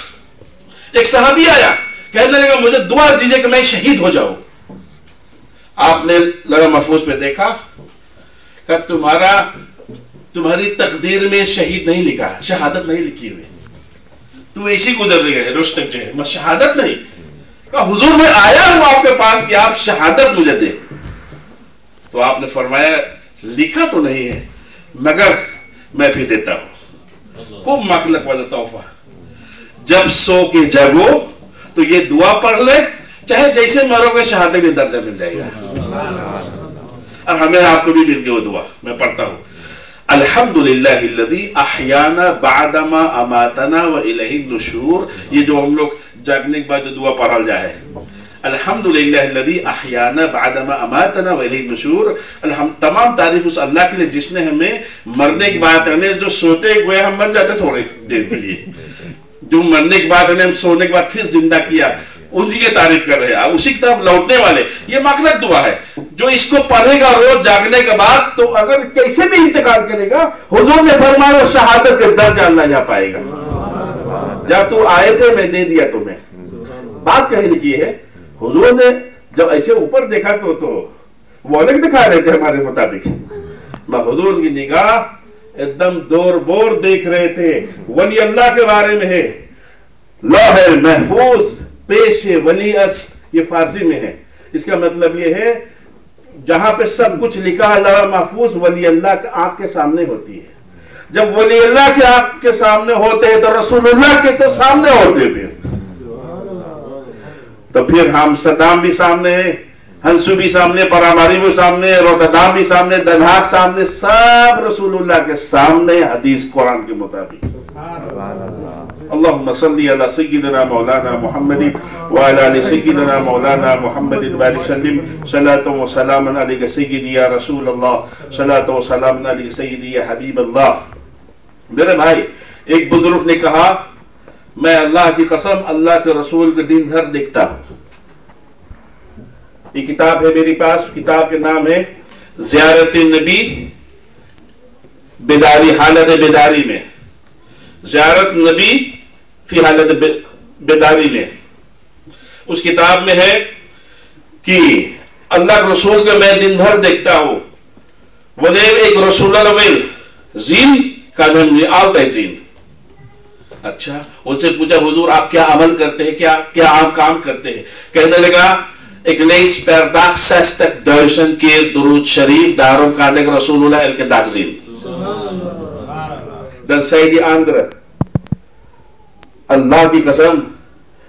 ایک صحابی آیا، کہنے لگا مجھے دعا دیجیے کہ میں شہید ہو جاؤں۔ آپ نے لوح محفوظ پہ دیکھا کہ تمہاری تقدیر میں شہید نہیں لکھا، شہادت نہیں لکھی ہوئی، تم ایسی گزر گئے رشتک جو ہے، شہادت نہیں۔ کہا حضور میں آیا ہوں آپ کے پاس کہ آپ شہادت مجھے دیں، تو آپ نے فرمایا لکھا تو نہیں ہے مگر میں پھر دیتا ہوں، خوب مخلق والا تحفہ، جب سو کے جگو تو یہ دعا پڑھ لے، چاہے جیسے مرو گے شہادت کا درجہ مل جائے گا۔ اور ہمیں آپ کو بھی مل گئی وہ دعا، میں پڑھتا ہوں، الحمدللہ الذی احیانا بعدما اماتنا والیہ النشور۔ یہ جو ہم لوگ جاگنے کے بعد جو دعا پڑھا جائے، الحمدللہ الذی احیانا بعدما اماتنا والیہ النشور، تمام تعریف اس اللہ کے لیے جس نے ہمیں مرنے کے بعد، جو سوتے ہوئے ہم مر جاتے تھوڑے دیر کے لیے، جو مرنے کے بعد ہم سونے کے بعد پھر زندہ کیا، ان کی تعریف کر رہے ہیں، اسی کی طرف لوٹنے والے۔ یہ مخلوق دعا ہے، جو اس کو پڑھے گا روز جاگنے کے بعد تو اگر کیسے بھی انتقال کرے گا، حضور نے فرمایا شہادت کے درجہ اللہ جا پائے گا۔ جب تو آئے تھے میں دے دیا تمہیں، بات کہنے کی ہے۔ حضور نے جب ایسے اوپر دیکھا تو وہ الگ دکھا رہے تھے ہمارے مطابق، حضور کی نگاہ ایک دم دور بور دیکھ رہے تھے۔ ولی اللہ کے بارے میں ہے، لوح محفوظ پیش ولی است، یہ فارسی میں ہے، اس کا مطلب یہ ہے جہاں پہ سب کچھ لکھا ہے لوح محفوظ ولی اللہ کے آنکھ کے سامنے ہوتی ہے۔ جب ولی اللہ کے آنکھ کے سامنے ہوتے ہیں تو رسول اللہ کے تو سامنے ہوتے پھر تو پھر ہم صدام بھی سامنے ہیں، ہنسو بھی سامنے، پراماری بھی سامنے، روتردام بھی سامنے، دنہاک سامنے، سب رسول اللہ کے سامنے، حدیث قرآن کے مطابق۔ اللہم صلی علی سیدنا مولانا محمد وعلی آل سیدنا مولانا محمد وبارک وسلم، صلاۃ و سلام علیک سیدی یا رسول اللہ، صلاۃ و سلام علیک سیدی یا حبیب اللہ۔ میرے بھائی ایک بزرگ نے کہا میں اللہ کی قسم اللہ کے رسول کو دن بھر دیکھتا ہوں. یہ کتاب ہے میرے پاس, کتاب کے نام ہے زیارت نبی بیداری, حالت بیداری میں, زیارت نبی فی حالت بیداری میں. اس کتاب میں ہے کہ اللہ کے رسول کو میں دن بھر دیکھتا ہوں. ونیل ایک رسول اللہ زین کا نام آلتا زین. اچھا, ان سے پوچھا حضور آپ کیا عمل کرتے ہیں, کیا آپ کام کرتے ہیں؟ کہنے لگا ik lees per dag 60.000 keer درود شریف, daarom kan ik Rasulullah elke dag zien. Dan zei die andere, اللہ کی قسم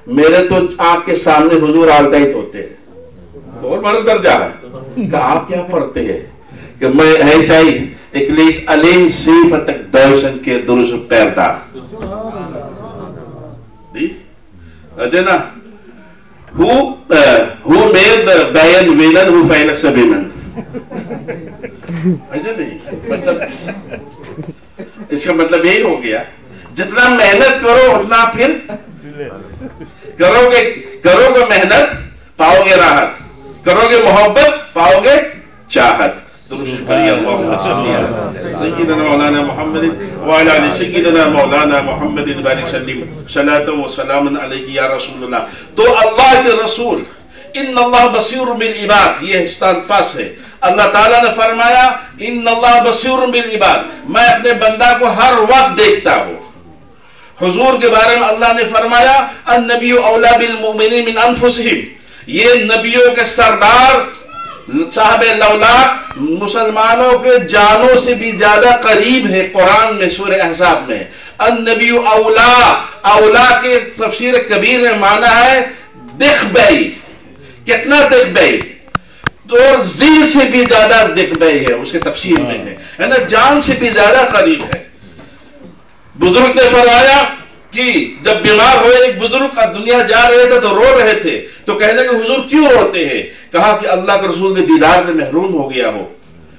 میرے تو آنکھ کے سامنے حضور آلتائت ہوتے ہیں. بہت بڑا درجہ ہے کہ آپ کیا پڑھتے ہیں؟ کہ میں ایسا ہی ik lees alleen 70.000 keer درود per dag. Adena, who made bayan wilan who feilig sabinan. ایسا نہیں, مطلب اس کا مطلب یہی ہو گیا جتنا محنت کرو اتنا پھر کرو گے محنت پاؤ گے راحت, کرو گے محبت پاؤ گے چاہت. سیدنا مولانا محمد وعلى آل سیدنا مولانا محمد بارک سلم صلاۃ و سلام علیک یا رسول اللہ. تو اللہ کے رسول ان اللہ بصیر بالعباد, یہ استنفاس ہے. اللہ تعالیٰ نے فرمایا ان اللہ بصیر بالعباد, میں اپنے بندہ کو ہر وقت دیکھتا ہوں. حضور کے بارے میں اللہ نے فرمایا النبی اولا بالمؤمنین من انفسہم, یہ نبیوں کے سردار صاحب الاولاد مسلمانوں کے جانوں سے بھی زیادہ قریب ہے. قرآن میں سورہ احزاب میں النبی اولا, اولا کے تفسیر کبیر میں معنی ہے دکھ بئی. کتنا دکھ بئی؟ تو ذیل سے بھی زیادہ دکھ بئی ہے, اس کے تفسیر میں ہے نا, جان سے بھی زیادہ قریب ہے. بزرگ نے فرمایا کہ جب بیمار ہوئے ایک بزرگ دنیا جا رہے تھے تو رو رہے تھے, تو کہنے کہ حضور کیوں روتے ہیں؟ کہا کہ اللہ کے رسول کے دیدار سے محروم ہو گیا ہو.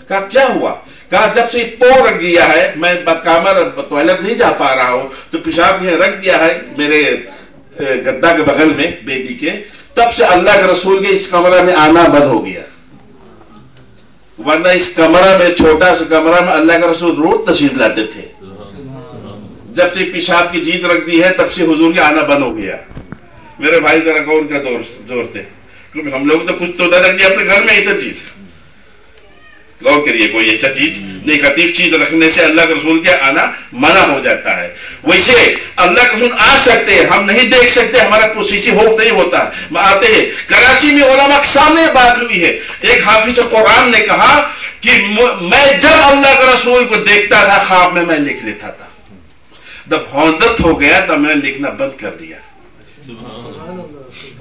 کہا کیا ہوا؟ کہا جب سے پو رکھ دیا ہے, میں کامر ٹوائلٹ نہیں جا پا رہا ہوں, تو پیشاب یہ رکھ دیا ہے میرے گدا کے بغل میں بیٹی کے, تب سے اللہ کے رسول کے اس کمرہ میں آنا بند ہو گیا. ورنہ اس کمرہ میں, چھوٹا سا کمرہ میں اللہ کے رسول روز تشریف لاتے تھے. جب سے پیشاب کی چیز رکھ دی ہے تب سے حضور کے آنا بند ہو گیا. میرے بھائی ذرا غور کا زور تھے, کیونکہ ہم لوگ تو کچھ تو رکھ دیا اپنے گھر میں ایسا چیز. غور کریے, کوئی ایسا چیز نیگیٹو چیز رکھنے سے اللہ کے رسول کے آنا منع ہو جاتا ہے. ویسے اللہ کے رسول آ سکتے ہیں, ہم نہیں دیکھ سکتے, ہمارا پوسیسی ہوپ نہیں ہوتا. آتے ہیں. کراچی میں علماء کے سامنے بات ہوئی ہے, ایک حافظ قرآن نے کہا کہ میں جب اللہ کے رسول کو دیکھتا تھا خواب میں لکھ لیتا تھا, جب حضرت ہو گیا تو میں نے لکھنا بند کر دیا.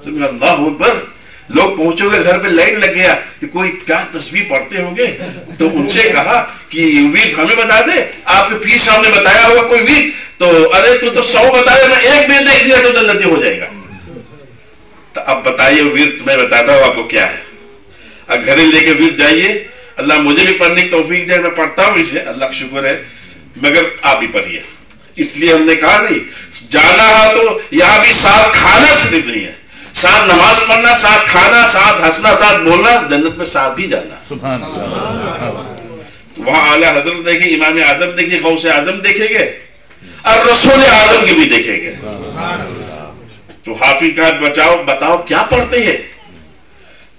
اللہ اکبر. لوگ پہنچو گے گھر پہ لائن لگ گیا کہ کوئی کیا تسبیح پڑھتے ہوں گے, تو ان سے کہا کہ وید ہمیں بتا دے, آپ کے پیر صاحب نے بتایا ہوگا کوئی وید, تو ارے تو 100 بتایا, میں ایک بھی دیکھ لیا تو جنتی ہو جائے گا. تو اب بتائیے وید میں بتاتا ہوں آپ کو کیا ہے. اب گھر لے کے وید جائیے, اللہ مجھے بھی پڑھنے کی توفیق دے, میں پڑھتا ہوں اسے, اللہ کا شکر ہے, مگر آپ بھی پڑھیے. اس لیے ہم نے کہا نہیں جانا ہے تو یہاں بھی ساتھ کھانا صرف نہیں ہے, ساتھ نماز پڑھنا, ساتھ کھانا, ساتھ ہنسنا, ساتھ بولنا, جنت میں ساتھ بھی جانا. سبحان اللہ. وہاں اعلیٰ حضرت دیکھیں, امام اعظم دیکھیں, غوث اعظم دیکھیں گے, اور رسول اعظم کی بھی دیکھیں گے. تو حافظ کا بتاؤ کیا پڑھتے ہیں؟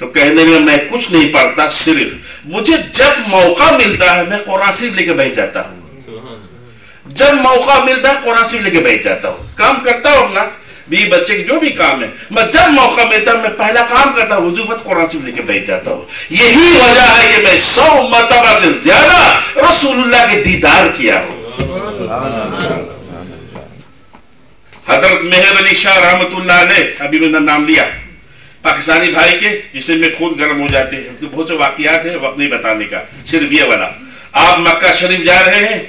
تو کہنے میں میں کچھ نہیں پڑھتا, صرف مجھے جب موقع ملتا ہے میں قرآن شریف لے کے بیٹھ جاتا ہوں. جب موقع ملتا ہے قرآن شریف لے کے بیٹھ جاتا ہوں. کام کرتا ہوں اپنا, بھی بچے کی جو بھی کام ہے, میں جب موقع ملتا ہے میں پہلا کام کرتا ہوں وضو وقت قرآن شریف لے کے بیٹھ جاتا ہوں. یہی وجہ ہے کہ میں 100 مرتبہ سے زیادہ رسول اللہ کے دیدار کیا ہوں. حضرت مہر علی شاہ رحمت اللہ علیہ, ابھی میں نے نام لیا, پاکستانی بھائی کے جسے میں خون گرم ہو جاتے ہیں, بہت سے واقعات ہیں, وقت نہیں بتانے کا, صرف یہ والا. آپ مکہ شریف جا رہے ہیں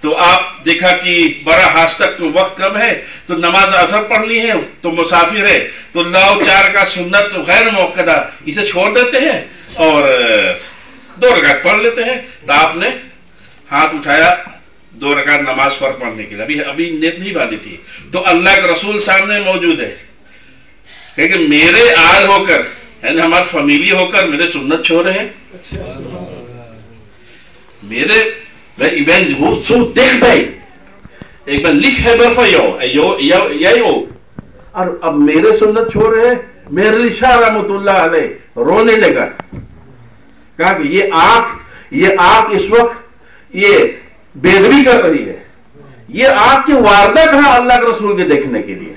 تو آپ دیکھا کہ بڑا حاج تک وقت کم ہے, تو نماز اثر پڑھنی ہے, تو مسافر ہے, تو لاؤ 4 کا سنت غیر موقع اسے چھوڑ دیتے ہیں اور 2 رکعت پڑھ لیتے ہیں. تو آپ نے ہاتھ اٹھایا, 2 रकात नमाज पर पढ़ने के लिए, अभी नीयत नहीं बांधी थी, तो अल्लाह के रसूल सामने मौजूद है, कहे कि मेरे आल होकर यानी हमारे फैमिली होकर मेरे सुन्नत छोड़ रहे हैं, मेरे ich ben so dichtbij, ik ben liefhebber van jou ook, और अब मेरे सुन्नत छोड़ रहे हैं। मेरे शाह रहमतुल्लाह अलैह रोने लगा, कहा कि ये आग इस वक्त ये बेदबी कर रही है, ये आग की वारदा कहा अल्लाह के रसूल के देखने के लिए,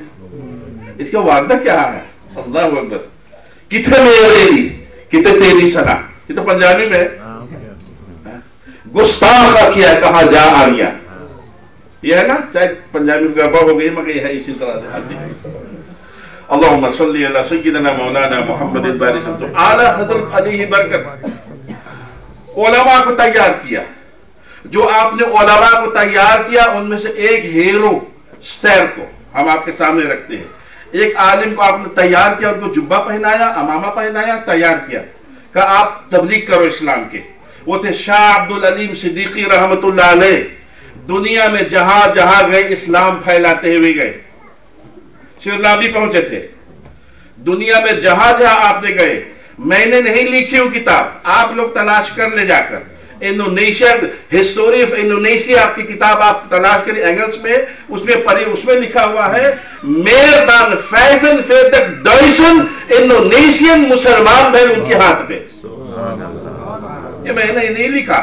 इसका वारदा क्या है? अल्लाह अकबर, कितने मेरी कितने तेरी सना, ये तो पंजाबी में गुस्ताखा किया, कहा जा आरिया, ये है ना, चाहे पंजाबी में गरबा हो गई मगर ये है इसी तरह से आती है। अल्लाहुम्मा सल्ली अला सय्यिदना मौलाना मुहम्मद बारिक। तो आला हजरत अलैहि बरकत उलमा को तैयार किया, जो आपने उलमा को तैयार किया उनमें से एक हीरो स्टैर को हम आपके सामने रखते हैं। एक आलिम को आपने तैयार किया, उनको जुब्बा पहनाया, अमामा पहनाया, तैयार किया, कहा आप तबलीग करो इस्लाम के। वो थे शाह अब्दुल अलीम सिद्दीकी रहमतुल्लाह अलैह। दुनिया में जहां जहां गए इस्लाम फैलाते हुए गए, श्रीलंका भी पहुंचे थे, दुनिया में जहां जहां आपने गए। मैंने नहीं लिखी वो किताब, आप लोग तलाश कर ले जाकर, इंडोनेशिया हिस्टोरी ऑफ इंडोनेशिया आपकी किताब आप तलाश करें एंगल्स में, उसमें पढ़ी, उसमें लिखा हुआ है मेयर दान 45,000 इंडोनेशियन मुसलमान भाई उनके हाथ पे। ये मैंने नहीं लिखा,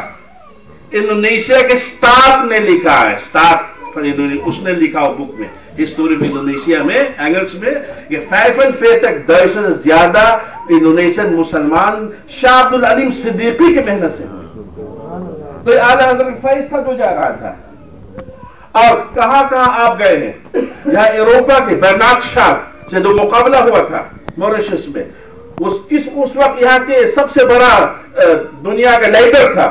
इंडोनेशिया के स्टाफ ने लिखा है, स्टाफ उसने लिखा हो बुक में, हिस्टोरी ऑफ इंडोनेशिया में एंगल्स में, ये 45,000 से ज्यादा इंडोनेशियन मुसलमान शाह अब्दुल अलीम सिद्दीकी की मेहनत से। तो आला हजरत फैज था जो जा रहा था। और कहां कहां आप गए हैं? यहाँ यूरोपा के बर्नार्ड शाह से जो मुकाबला हुआ था मॉरिशस में, उस वक्त यहाँ के सबसे बड़ा दुनिया का लीडर था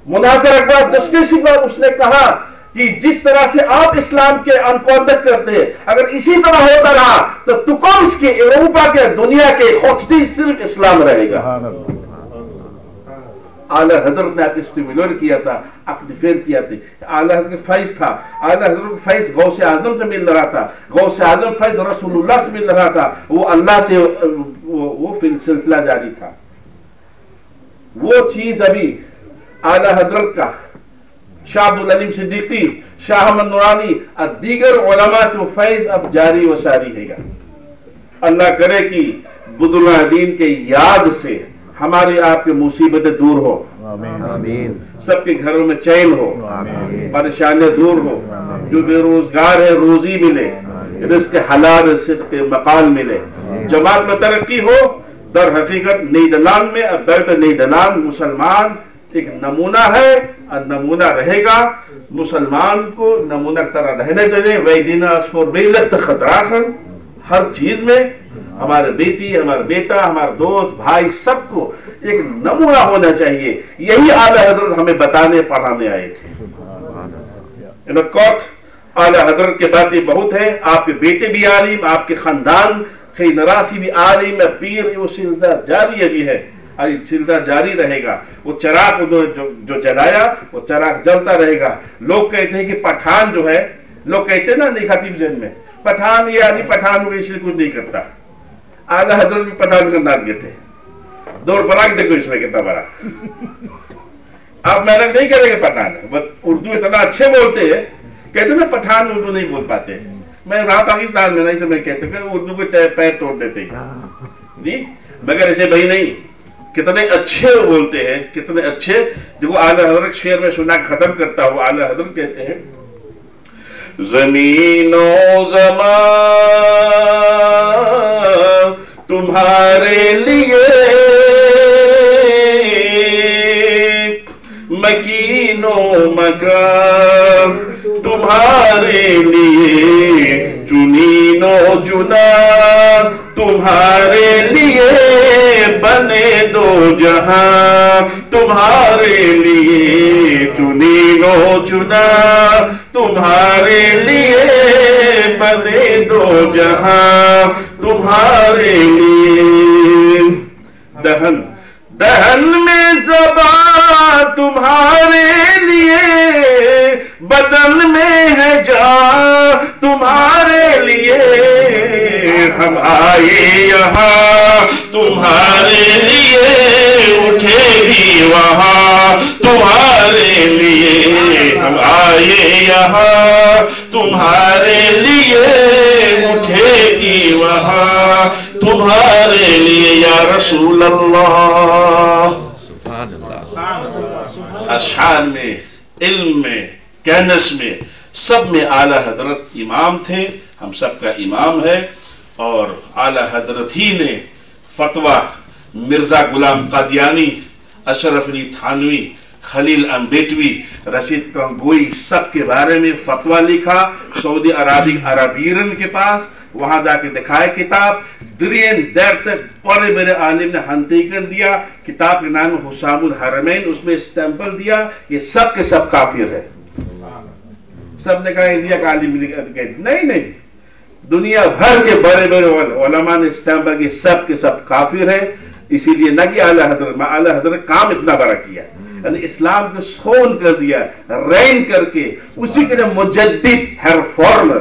मुनाजर अकबर दस्तगीर पर। उसने कहा कि जिस तरह से आप इस्लाम के अनकॉन्डक्ट करते हैं, अगर इसी तरह होता रहा तो तुकम्स के यूरोपा के दुनिया के खोजती सिर्फ इस्लाम रहेगा। आला हजरत ने आपको स्टिमुलेट किया था, आपने फेल किया था। आला हजरत फैज था, आला हजरत फैज गौसे आजम से मिल रहा था, गौसे आजम फैज रसूलुल्लाह से मिल रहा था, वो अल्लाह से वो सिलसिला जारी था। वो चीज अभी आला हजरत का शाह अब्दुल अलीम सिद्दीकी, शाह अहमद नूरानी और दीगर उलमा से वो फैज अब जारी व सारी है। अल्लाह करे कि बुजुर्गान दीन के याद से हमारी आपकी मुसीबतें दूर हो, आमीन। सबके घरों में चैन हो, परेशानियां दूर हो, जो बेरोजगार है रोजी मिले, रिज़्क़ हलाल रिज़्क़ मकान मिले, जमात में तरक्की हो। दर हकीकत नीदरलैंड में अब बेल्ट नीदरलैंड मुसलमान एक नमूना है और नमूना रहेगा। मुसलमान को नमूना तरह रहने चाहिए। वैदिना खतराखन हर चीज में हमारे बेटी, हमारा बेटा, हमारा दोस्त, भाई सबको एक नमूना होना चाहिए। यही आला हजरत हमें बताने पढ़ाने आए थे। आला हजरत के बातें बहुत है। आपके बेटे भी आलिम, आपके खानदान के नरासी भी आलिम, पीर, वो सिलसिला जारी भी है, सिलसिला जारी रहेगा। वो चराग जो जलाया वो चराग जलता रहेगा। लोग कहते हैं कि पठान जो है, लोग कहते हैं ना निगेटिव जन में, पठान ये आदमी पठान हुए इसलिए कुछ नहीं करता। आला हजरत भी पठान का नाम थे, दौड़ बराक देखो इसमें कितना बड़ा। आप मेहनत नहीं करेंगे पठान, बस उर्दू इतना अच्छे बोलते हैं, कहते ना पठान उर्दू नहीं बोल पाते। मैं रहा पाकिस्तान में, नहीं तो मैं कहते उर्दू को पैर तोड़ देते जी, मगर ऐसे भाई नहीं, कितने अच्छे बोलते हैं, कितने अच्छे। देखो आला हजरत शेर में सुना खत्म करता हूँ। आला हजरत कहते हैं ज़मीनो ज़मान तुम्हारे लिए, मकीनो मकान तुम्हारे लिए, चुनीनो जुना तुम्हारे लिए, बने दो जहां तुम्हारे लिए, चुनीनो चुना तुम्हारे लिए, बने दो जहां तुम्हारे लिए। दहन दहन में ज़बां तुम्हारे लिए, बदन में है जान तुम्हारे लिए। हम आए यहाँ तुम्हारे लिए, उठे भी वहाँ तुम्हारे लिए। हम आए यहाँ तुम्हारे लिए, उठे भी वहाँ तुम्हारे लिए। या रसूल अल्लाह। अशआर में, इल्म में, कहनस में, सब में आला हजरत इमाम थे, हम सब का इमाम है। और आला हजरत ही ने फतवा मिर्जा गुलाम कादियानी, अशरफ अली थानवी, खलील अम्बेटवी, रशीद कंगोई, सब के बारे में फतवा लिखा सऊदी अरबियन के पास। वहां जाके दिखाए किताब, दिरियन देर तक बड़े बड़े आलिम ने हंतीकन दिया। किताब के नाम हुसामुल हरमैन, उसमें स्टैंपल दिया ये सब के सब काफिर है। सब ने कहा इंडिया का आलिम नहीं, दुनिया भर के बड़े बड़े उलमा ने स्टैंपल के सब काफिर है। इसीलिए न कि आला हजरत काम इतना बड़ा किया, इस्लाम को सोन कर दिया, रैन करके, उसी के लिए मुजद्दिद है, रिफॉर्मर।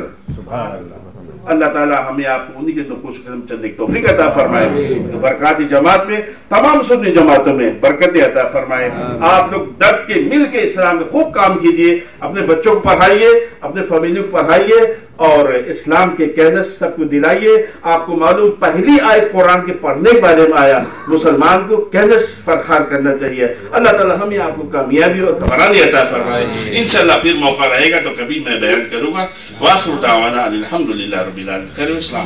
अल्लाह ताला हमें आपको उन्हीं के नकुश कदम चलने की तौफीक अता फरमाए। बरकाती जमात में, तमाम सुन्नी जमातों में बरकतें अता फरमाए। आप लोग डट के मिल के इस्लाम में खूब काम कीजिए, अपने बच्चों को पढ़ाइए, अपने फैमिली को पढ़ाइए और इस्लाम के कहने सबको दिलाइए। आपको मालूम पहली आयत कुरान के पढ़ने के बारे में आया, मुसलमान को कहने फरखार करना चाहिए। अल्लाह ताला हमें आपको कामयाबी और फरानी अता फरमाए। इंशाअल्लाह फिर मौका रहेगा तो कभी मैं बयान करूंगा। वाखिर दावाना अल्हम्दुलिल्लाह रब्बिल आलमीन। करो इस्लाम।